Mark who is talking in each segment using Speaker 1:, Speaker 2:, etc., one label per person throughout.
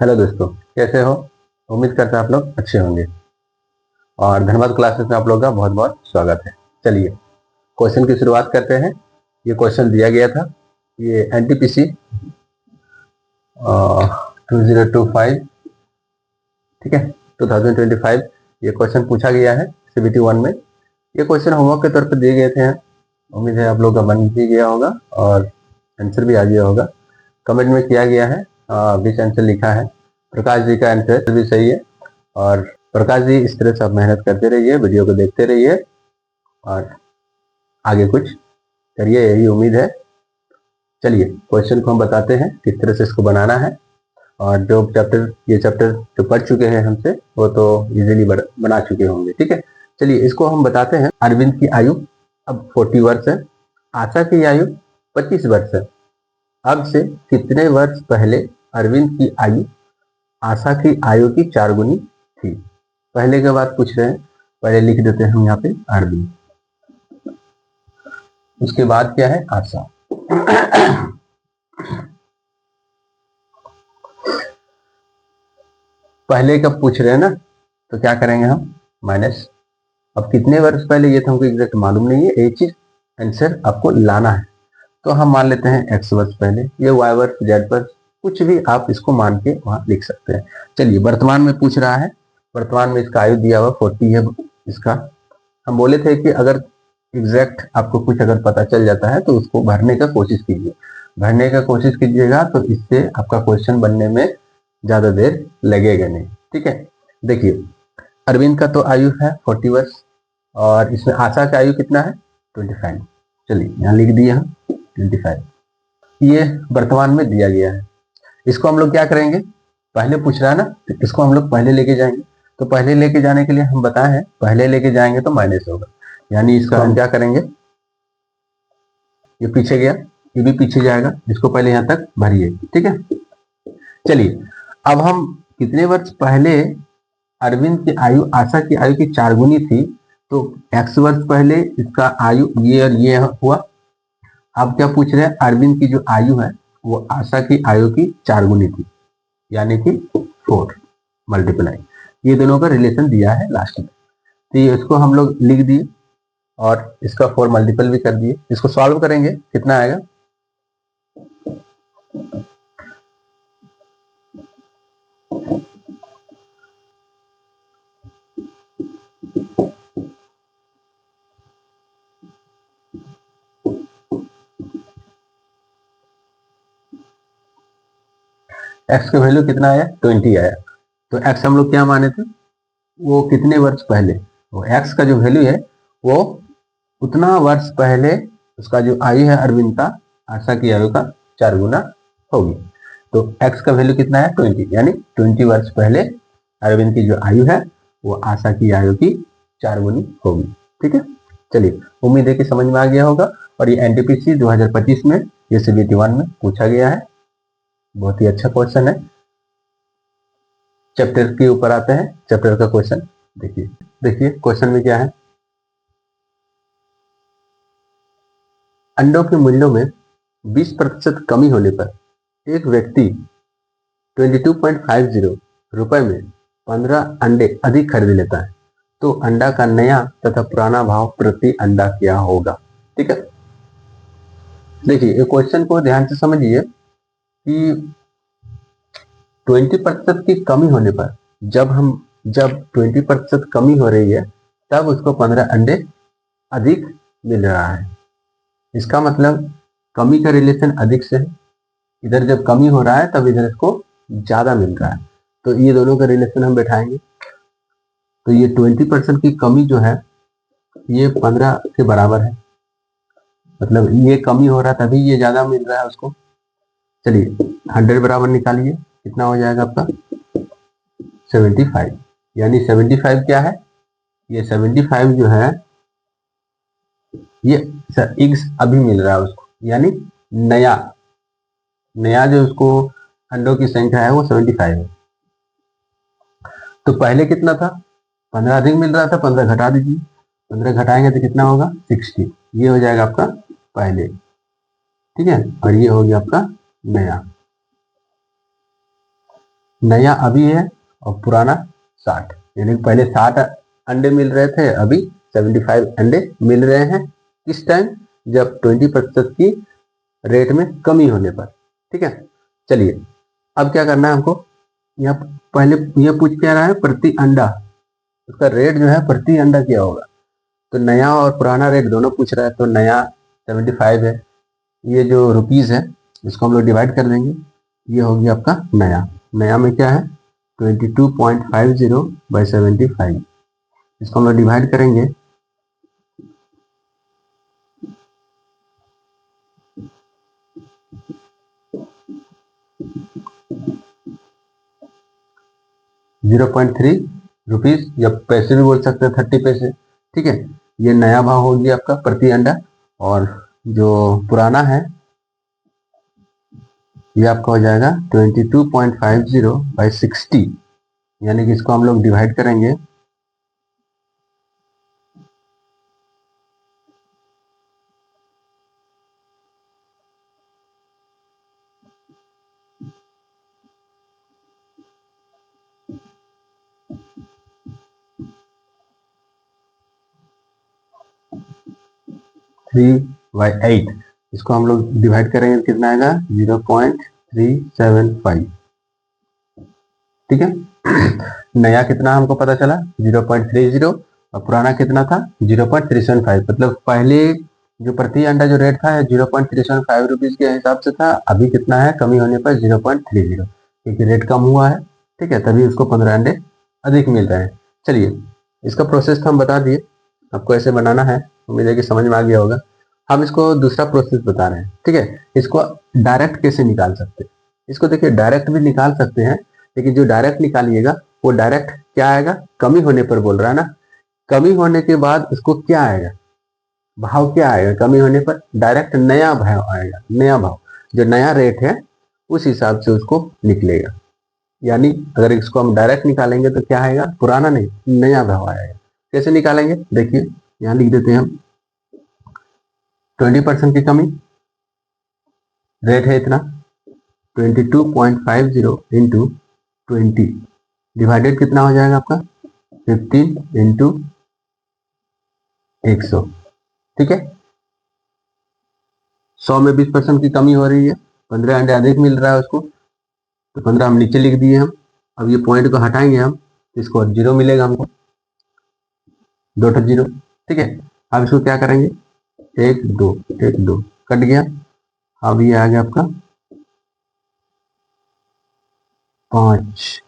Speaker 1: Hello दोस्तों, कैसे हो? उम्मीद करते हैं आप लोग अच्छे होंगे और धन्यवाद क्लासेस में आप लोगों का बहुत बहुत स्वागत है। चलिए क्वेश्चन की शुरुआत करते हैं। ये क्वेश्चन दिया गया था, ये एनटीपीसी 2025, ठीक है, 2025 ये क्वेश्चन पूछा गया है CBT 1 में। ये क्वेश्चन होमवर्क के तौर पर दिए गए थे। उम्मीद है आप लोगों का बन भी गया होगा और आंसर भी आ गया होगा। कमेंट में किया गया है, बीच आंसर लिखा है। प्रकाश जी का आंसर भी सही है और प्रकाश जी इस तरह से आप मेहनत करते रहिए, वीडियो को देखते रहिए और आगे कुछ करिए, यही उम्मीद है। चलिए क्वेश्चन को हम बताते हैं किस तरह से इसको बनाना है। और जो ये चैप्टर जो पढ़ चुके हैं हमसे वो तो इजीली बना चुके होंगे, ठीक है। चलिए इसको हम बताते हैं। अरविंद की आयु अब 40 वर्ष है, आशा की आयु 25 वर्ष है। अब से कितने वर्ष पहले अरविंद की आयु आशा की आयु की 4 गुनी थी? पहले के बाद पूछ रहे हैं, पहले लिख देते हैं हम यहाँ पे अरविंद, उसके बाद क्या है आशा। पहले कब पूछ रहे हैं ना, तो क्या करेंगे हम, माइनस। अब कितने वर्ष पहले ये तो हमको एग्जैक्ट मालूम नहीं है, एक चीज आंसर आपको लाना है। तो हम मान लेते हैं x वर्ष पहले, ये y वर्ष z वर्ष, कुछ भी आप इसको मान के वहां लिख सकते हैं। चलिए वर्तमान में पूछ रहा है, वर्तमान में इसका आयु दिया हुआ 40 है इसका। हम बोले थे कि अगर एग्जैक्ट आपको कुछ अगर पता चल जाता है तो उसको भरने का कोशिश कीजिए, भरने का कोशिश कीजिएगा तो इससे आपका क्वेश्चन बनने में ज्यादा देर लगेगा नहीं, ठीक है। देखिए अरविंद का तो आयु है 40 वर्ष और इसमें आशा का आयु कितना है 25। चलिए यहाँ लिख दिया 25, ये वर्तमान में दिया गया है। इसको हम लोग क्या करेंगे, पहले पूछ रहा है ना तो इसको हम लोग पहले लेके जाएंगे। तो पहले लेके जाने के लिए हम बताए हैं, पहले लेके जाएंगे तो माइनस होगा, यानी इसका हम क्या करेंगे, ये पीछे गया, ये भी पीछे जाएगा, इसको पहले यहाँ तक भरिए, ठीक है। चलिए अब हम कितने वर्ष पहले अरविंद की आयु आशा की आयु की 4 गुनी थी, तो x वर्ष पहले इसका आयु ये और ये हुआ। अब क्या पूछ रहे हैं, अरविंद की जो आयु है वो आशा की आयु की 4 गुनी थी, यानी कि 4 मल्टीप्लाई, ये दोनों का रिलेशन दिया है लास्ट में। तो ये इसको हम लोग लिख दिए और इसका 4 मल्टीपल भी कर दिए। इसको सॉल्व करेंगे कितना आएगा, x का वैल्यू कितना आया 20 आया। तो x हम लोग क्या माने थे, वो कितने वर्ष पहले, वो x का जो वैल्यू है वो उतना वर्ष पहले उसका जो आयु है अरविंद का आशा की आयु का 4 गुना होगी। तो x का वैल्यू कितना है 20, यानी 20 वर्ष पहले अरविंद की जो आयु है वो आशा की आयु की 4 गुनी होगी, ठीक है। चलिए उम्मीद है कि समझ में आ गया होगा। और ये एनटीपीसी 2025 में ये CBT 1 में पूछा गया है, बहुत ही अच्छा क्वेश्चन है। चैप्टर के ऊपर आते हैं, चैप्टर का क्वेश्चन देखिए। देखिए क्वेश्चन में क्या है, अंडों के मूल्यों में 20% कमी होने पर एक व्यक्ति 22.50 रुपए में 15 अंडे अधिक खरीद लेता है, तो अंडा का नया तथा पुराना भाव प्रति अंडा क्या होगा, ठीक है। देखिए ये क्वेश्चन को ध्यान से समझिए कि 20% की कमी होने पर जब 20% कमी हो रही है तब उसको 15 अंडे अधिक मिल रहा है। इसका मतलब कमी का रिलेशन अधिक से है, इधर जब कमी हो रहा है तब इधर इसको ज्यादा मिल रहा है, तो ये दोनों का रिलेशन हम बैठाएंगे। तो ये 20% की कमी जो है ये 15 के बराबर है, मतलब ये कमी हो रहा है तभी ये ज्यादा मिल रहा है उसको। चलिए 100 बराबर निकालिए, कितना हो जाएगा आपका 75, यानी 75 क्या है, ये 75 जो है ये x अभी मिल रहा है उसको, यानी नया जो उसको अंडों की संख्या है वो 75 है। तो पहले कितना था, 15 अधिक मिल रहा था, 15 घटा दीजिए, 15 घटाएंगे तो कितना होगा 60, ये हो जाएगा आपका पहले, ठीक है। और ये हो गया आपका नया, नया अभी है और पुराना 60, यानी कि पहले 60 अंडे मिल रहे थे, अभी 75 अंडे मिल रहे हैं। किस टाइम? जब 20% की रेट में कमी होने पर। ठीक है, चलिए अब क्या करना है हमको, यहाँ पहले ये पूछ क्या रहा है, प्रति अंडा, उसका रेट जो है प्रति अंडा क्या होगा। तो नया और पुराना रेट दोनों पूछ रहा है, तो नया 75 है, ये जो रुपीज है इसको हम लोग डिवाइड कर देंगे, ये होगी आपका नया। नया में क्या है 22.50/75, इसको हम लोग डिवाइड करेंगे 0.3 रुपीज, या पैसे भी बोल सकते हैं 30 पैसे। ठीक है, ये नया भाव होगी आपका प्रति अंडा, और जो पुराना है ये आपका हो जाएगा 22.50/60, यानी कि इसको हम लोग डिवाइड करेंगे 3/8, इसको हम लोग डिवाइड करेंगे तो कितना आएगा 0.375। ठीक है, नया कितना हमको पता चला 0.30, और पुराना कितना था 0.375, मतलब पहले जो प्रति अंडा जो रेट था 0.375 रुपीज के हिसाब से था, अभी कितना है कमी होने पर 0.30, क्योंकि रेट कम हुआ है। ठीक है, तभी उसको 15 अंडे अधिक मिल रहे हैं। चलिए इसका प्रोसेस तो हम बता दिए, आपको ऐसे बनाना है, उम्मीद है कि समझ में आ गया होगा। हम इसको दूसरा प्रोसेस बता रहे हैं। ठीक है, इसको डायरेक्ट कैसे निकाल सकते हैं, इसको देखिए डायरेक्ट भी निकाल सकते हैं, लेकिन जो डायरेक्ट निकालिएगा वो डायरेक्ट क्या आएगा, कमी होने पर बोल रहा है ना, कमी होने के बाद उसको क्या आएगा, भाव क्या आएगा, कमी होने पर डायरेक्ट नया भाव आएगा, नया भाव, जो नया रेट है उस हिसाब से उसको निकलेगा। यानी अगर इसको हम डायरेक्ट निकालेंगे तो क्या आएगा, पुराना नहीं नया भाव आएगा। कैसे निकालेंगे देखिए, यहाँ लिख देते हैं हम 20% की कमी, रेट है इतना 22.50 इंटू 20, डिवाइडेड कितना हो जाएगा आपका 15 इंटू 100। ठीक है, 100 में 20% की कमी हो रही है, 15 अंडे अधिक मिल रहा है उसको, तो 15 हम नीचे लिख दिए हम। अब ये पॉइंट को हटाएंगे हम, इसको 0 मिलेगा हमको, 2 0। ठीक है, अब इसको क्या करेंगे 1 2 1 2 कट गया, अब ये आ गया आपका 5।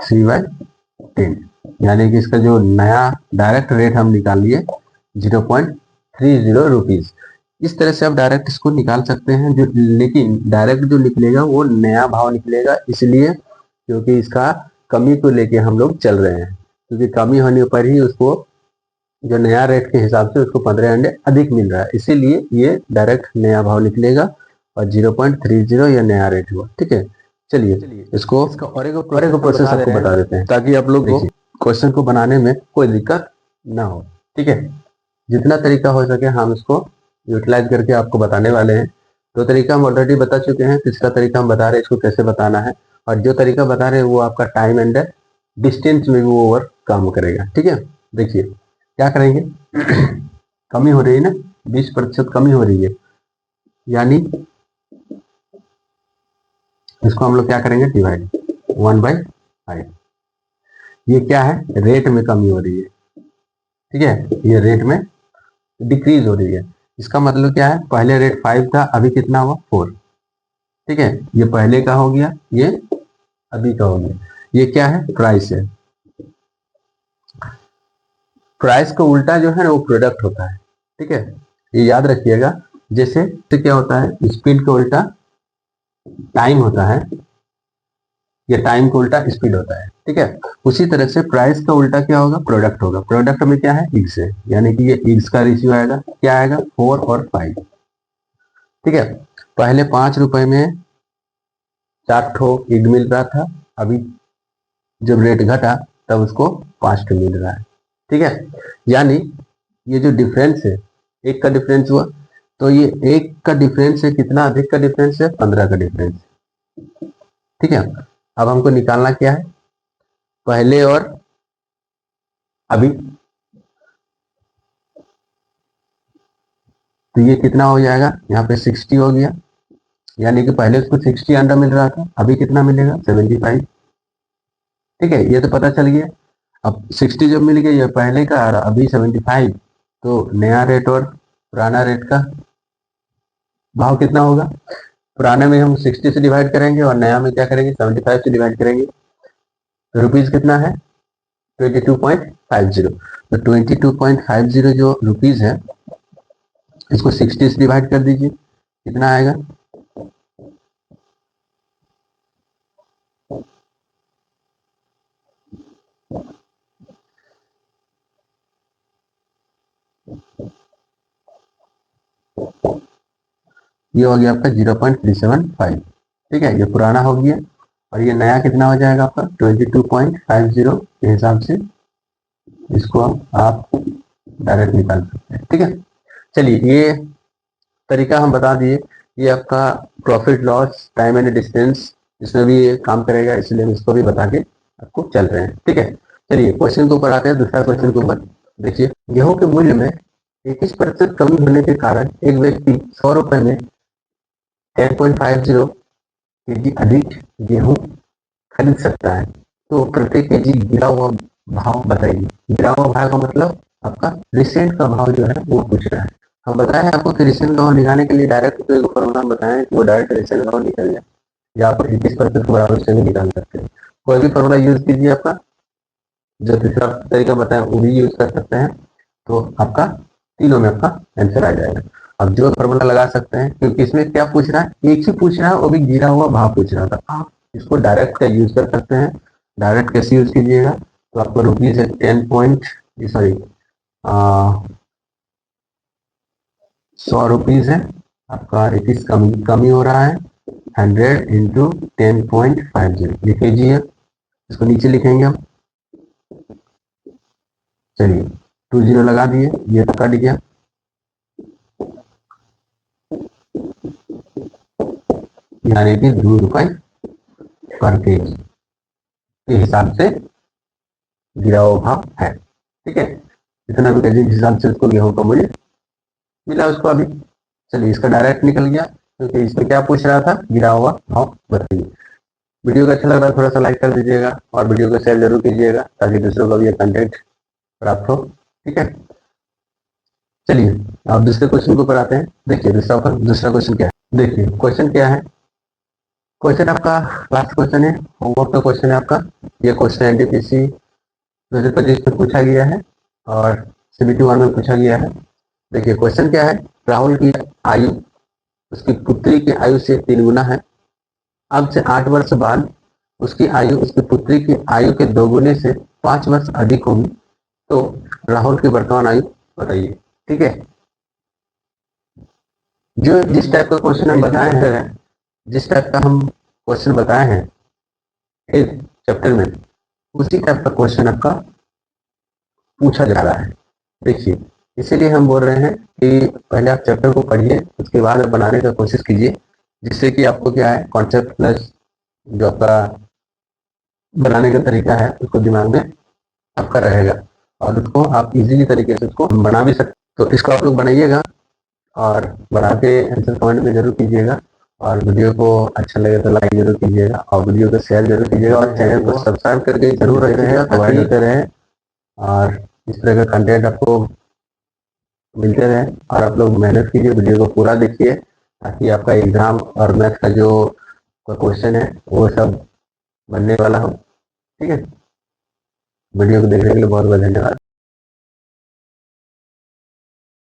Speaker 1: थ्री बाई 10, यानी कि इसका जो नया डायरेक्ट रेट हम निकाल लिए 0.30 रुपीज। इस तरह से आप डायरेक्ट इसको निकाल सकते हैं, जो लेकिन डायरेक्ट जो निकलेगा वो नया भाव निकलेगा, इसलिए क्योंकि इसका कमी को लेके हम लोग चल रहे हैं, क्योंकि कमी होने पर ही उसको जो नया रेट के हिसाब से उसको 15 अंडे अधिक मिल रहा है, इसीलिए ये डायरेक्ट नया भाव निकलेगा और 0.30 ये नया रेट हुआ। ठीक है, चलिए इसको और एक प्रोसेस आपको बता देते हैं, ताकि आप लोग को क्वेश्चन को बनाने में कोई दिक्कत ना हो। ठीक है, जितना तरीका हो सके हम इसको यूटिलाइज करके आपको बताने वाले हैं। 2 तरीका हम ऑलरेडी बता चुके हैं, तीसरा तरीका हम बता रहे हैं इसको कैसे बताना है, और जो तरीका बता रहे हैं वो आपका टाइम एंड डिस्टेंस में भी वो ओवर काम करेगा। ठीक है, देखिए क्या करेंगे कमी हो रही है ना, 20% कमी हो रही है, यानी इसको हम लोग क्या करेंगे डिवाइड 1/5। ये क्या है, रेट में कमी हो रही है। ठीक है, ये रेट में डिक्रीज हो रही है, इसका मतलब क्या है, पहले रेट 5 था, अभी कितना हुआ 4। ठीक है, ये पहले का हो गया, ये अभी का हो गया। ये क्या है, प्राइस है। प्राइस का उल्टा जो है ना वो प्रोडक्ट होता है। ठीक है, ये याद रखिएगा, जैसे तो क्या होता है, स्पीड का उल्टा टाइम होता है, या टाइम का उल्टा स्पीड होता है। ठीक है, उसी तरह से प्राइस का उल्टा क्या होगा, प्रोडक्ट होगा। प्रोडक्ट में क्या है, इग्स है, यानी कि ये इग्स का रेशियो आएगा, क्या आएगा 4 और 5। ठीक है, पहले 5 रुपए में 4 ठो ईड मिल रहा था, अभी जब रेट घटा तब उसको 5 ठो मिल रहा है। ठीक है, यानी ये जो डिफरेंस है, एक का डिफरेंस हुआ, तो ये एक का डिफरेंस है कितना, अधिक का डिफरेंस है 15 का डिफरेंस। ठीक है, अब हमको निकालना क्या है, पहले और अभी। तो ये कितना हो जाएगा, यहाँ पे 60 हो गया, यानी कि पहले उसको 60 अंडा मिल रहा था, अभी कितना मिलेगा 75। ठीक है, ये तो पता चल गया। अब 60 जब मिल गया, ये पहले का और अभी 75, तो नया रेट और पुराना रेट का भाव कितना होगा। पुराने में हम 60 से डिवाइड करेंगे और नया में क्या करेंगे, 75 से डिवाइड करेंगे। तो रुपीज कितना है 22.50। तो 22.50 जो रुपीज है, इसको 60 से डिवाइड कर दीजिए, कितना आएगा, ये हो गया आपका 0.375। ठीक है, ये पुराना हो गया, और ये नया कितना हो जाएगा आपका 22.50 के हिसाब से, इसको आप डायरेक्ट निकाल सकते हैं। ठीक है, चलिए ये तरीका हम बता दिए, ये आपका profit loss time and distance इसमें भी ये काम करेगा, इसलिए हम इसको भी बता के आपको चल रहे हैं। ठीक है, चलिए क्वेश्चन के ऊपर आते हैं, दूसरा क्वेश्चन के ऊपर देखिए, गेहूं के मूल्य में 21% कमी होने के कारण एक व्यक्ति 100 रुपए में 10.50 केजी अधिक गेहूं खरीद सकता है, तो प्रति केजी गिरा हुआ भाव बताइए। गिरा हुआ भाव का मतलब आपका रिसेंट का भाव जो है वो पूछ रहा है। हम बताएं आपको कि रिसेंट भाव निकालने के लिए डायरेक्ट तो फॉर्मूला बताएं कि वो डायरेक्ट रिसेंट भाव निकल जाए, या आप 21% के बराबर से भी निकाल सकते हैं। कोई भी फॉर्मूला यूज कीजिए, आपका जो तीसरा तरीका बताया वो भी यूज कर सकते हैं, तो आपका तीनों में आपका आंसर आ जाएगा। अब जो फॉर्मूला लगा सकते हैं, क्योंकि इसमें क्या पूछ रहा है, एक ही पूछ रहा है, वो भी गिरा हुआ भाव पूछ रहा था। आप इसको डायरेक्ट का यूज कर सकते हैं। डायरेक्ट कैसे यूज कीजिएगा, तो आपका रुपीज है 100 रुपीज है आपका, 21 कमी हो रहा है, 100 इंटू 10.50 लिखिए, इसको नीचे लिखेंगे हम। चलिए 20 लगा दिए, ये तो कट गया, यानी कि 2 रुपए पर केजी के हिसाब से गिरा हुआ भाव है। ठीक है, इतना भी केजी के हिसाब से उसको गेहूं का मूल्य मिला उसको अभी। चलिए इसका डायरेक्ट निकल गया, क्योंकि इसमें क्या पूछ रहा था, गिरा हुआ भाव बताइए। वीडियो को अच्छा लग रहा है थोड़ा सा लाइक कर दीजिएगा, और वीडियो को शेयर जरूर कीजिएगा, ताकि दूसरों को भी ये कंटेंट प्राप्त हो। ठीक है, चलिए आप दूसरे क्वेश्चन के ऊपर आते हैं। देखिए दूसरा क्वेश्चन क्या है, देखिए क्वेश्चन क्या है, क्वेश्चन आपका लास्ट क्वेश्चन है, होमवर्क का क्वेश्चन है आपका। ये क्वेश्चन एनटीपीसी 2025 में पूछा गया है और सीबीटी 1 में पूछा गया है। देखिए क्वेश्चन क्या है, राहुल की आयु उसकी पुत्री की आयु से 3 गुना है। अब से 8 वर्ष बाद उसकी आयु उसकी पुत्री की आयु के 2 गुने से 5 वर्ष अधिक होगी, तो राहुल की वर्तमान आयु बताइए। ठीक है, जो जिस टाइप का क्वेश्चन हम बताए हैं, जिस टाइप का हम क्वेश्चन बताए हैं इस चैप्टर में, उसी टाइप का क्वेश्चन आपका पूछा जा रहा है। देखिए इसीलिए हम बोल रहे हैं कि पहले आप चैप्टर को पढ़िए, उसके बाद आप बनाने का कोशिश कीजिए, जिससे कि आपको क्या है, कॉन्सेप्ट प्लस जो आपका बनाने का तरीका है उसको दिमाग में आपका रहेगा, और उसको आप इजीली तरीके से उसको बना भी सकते। तो इसको आप लोग बनाइएगा और बना के आंसर कमेंट में जरूर कीजिएगा, और वीडियो को अच्छा लगे तो लाइक जरूर कीजिएगा, और वीडियो को शेयर जरूर कीजिएगा, और चैनल को सब्सक्राइब करके जरूर रखिएगा, प्रोवाइड होते रहे, और इस तरह का कंटेंट आपको मिलते रहे। और आप लोग मेहनत कीजिए, वीडियो को पूरा देखिए, ताकि आपका एग्जाम और मैथ का जो क्वेश्चन है वो सब बनने वाला हो। ठीक है, वीडियो को देखने के लिए बहुत बहुत धन्यवाद।